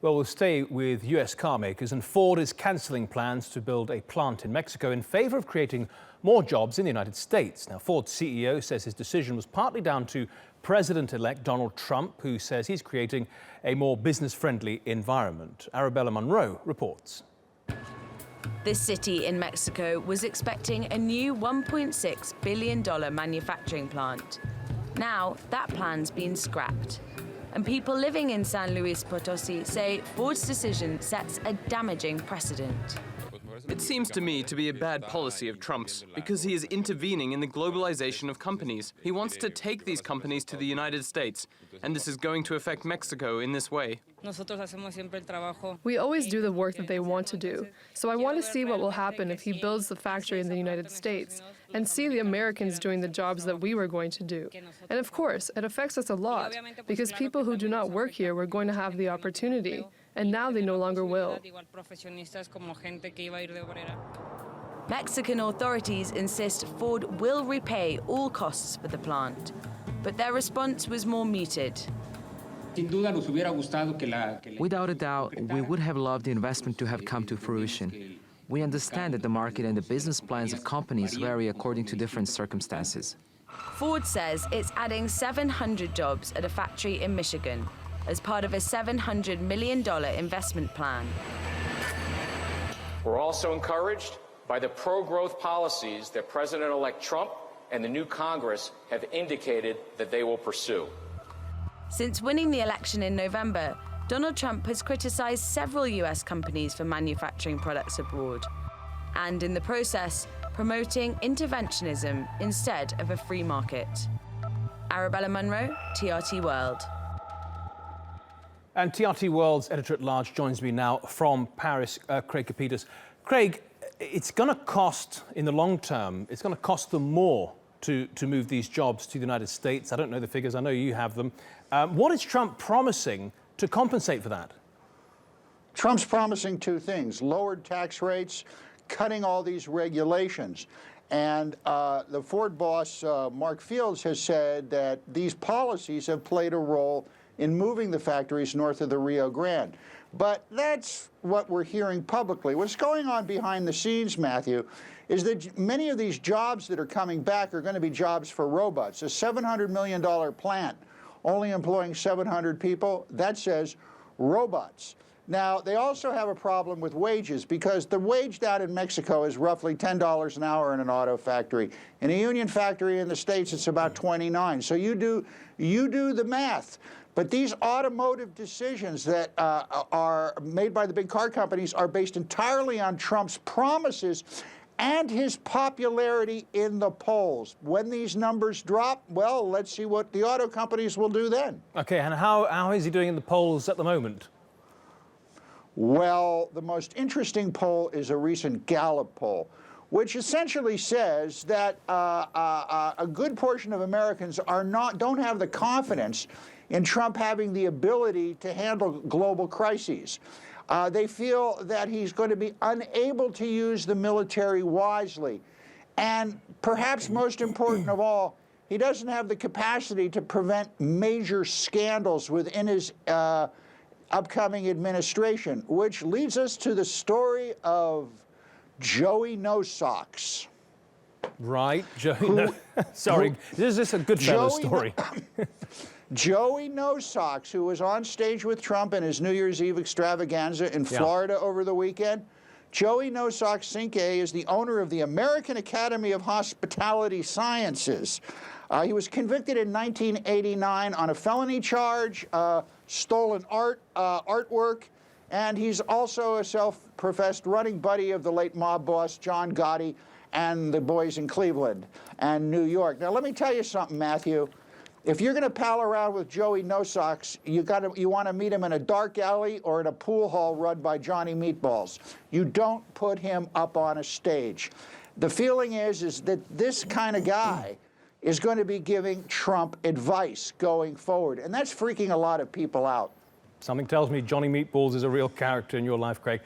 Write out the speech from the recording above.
Well, we'll stay with U.S. car makers, and Ford is cancelling plans to build a plant in Mexico in favour of creating more jobs in the United States. Now, Ford's CEO says his decision was partly down to President-elect Donald Trump, who says he's creating a more business-friendly environment. Arabella Munro reports. This city in Mexico was expecting a new $1.6 billion manufacturing plant. Now, that plan's been scrapped. And people living in San Luis Potosí say Ford's decision sets a damaging precedent. It seems to me to be a bad policy of Trump's, because he is intervening in the globalization of companies. He wants to take these companies to the United States, and this is going to affect Mexico in this way. We always do the work that they want to do. So I want to see what will happen if he builds the factory in the United States and see the Americans doing the jobs that we were going to do. And of course, it affects us a lot because people who do not work here were going to have the opportunity, and now they no longer will. Mexican authorities insist Ford will repay all costs for the plant, but their response was more muted. Without a doubt, we would have loved the investment to have come to fruition. We understand that the market and the business plans of companies vary according to different circumstances. Ford says it's adding 700 jobs at a factory in Michigan as part of a $700 million investment plan. We're also encouraged by the pro-growth policies that President-elect Trump and the new Congress have indicated that they will pursue. Since winning the election in November, Donald Trump has criticized several U.S. companies for manufacturing products abroad, and in the process, promoting interventionism instead of a free market. Arabella Munro, TRT World. And TRT World's editor-at-large joins me now from Paris, Craig Capitas. Craig, it's going to cost, in the long term, it's going to cost them more to move these jobs to the United States. I don't know the figures, I know you have them. What is Trump promising to compensate for that? Trump's promising two things: lowered tax rates, cutting all these regulations. And the Ford boss, Mark Fields, has said that these policies have played a role in moving the factories north of the Rio Grande. But that's what we're hearing publicly. What's going on behind the scenes, Matthew, is that many of these jobs that are coming back are going to be jobs for robots. A $700 million plant only employing 700 people, that says robots. Now, they also have a problem with wages because the wage down in Mexico is roughly $10 an hour in an auto factory. In a union factory in the States, it's about 29. So you do the math. But these automotive decisions that are made by the big car companies are based entirely on Trump's promises and his popularity in the polls. When these numbers drop, well, let's see what the auto companies will do then. Okay, and how is he doing in the polls at the moment? Well, the most interesting poll is a recent Gallup poll, which essentially says that a good portion of Americans don't have the confidence in Trump having the ability to handle global crises. They feel that he's going to be unable to use the military wisely. And perhaps most important of all, he doesn't have the capacity to prevent major scandals within his upcoming administration, which leads us to the story of Joey No Socks. Right, Joey. Sorry, is this a Goodfellas story? Joey No Socks, who was on stage with Trump in his New Year's Eve extravaganza in Florida over the weekend. Joey No Socks Cinque is the owner of the American Academy of Hospitality Sciences. He was convicted in 1989 on a felony charge, stolen artwork, and he's also a self-professed running buddy of the late mob boss John Gotti and the boys in Cleveland and New York. Now, let me tell you something, Matthew. If you're going to pal around with Joey No Socks, you want to meet him in a dark alley or in a pool hall run by Johnny Meatballs. You don't put him up on a stage. The feeling is that this kind of guy is going to be giving Trump advice going forward, and that's freaking a lot of people out. Something tells me Johnny Meatballs is a real character in your life, Craig.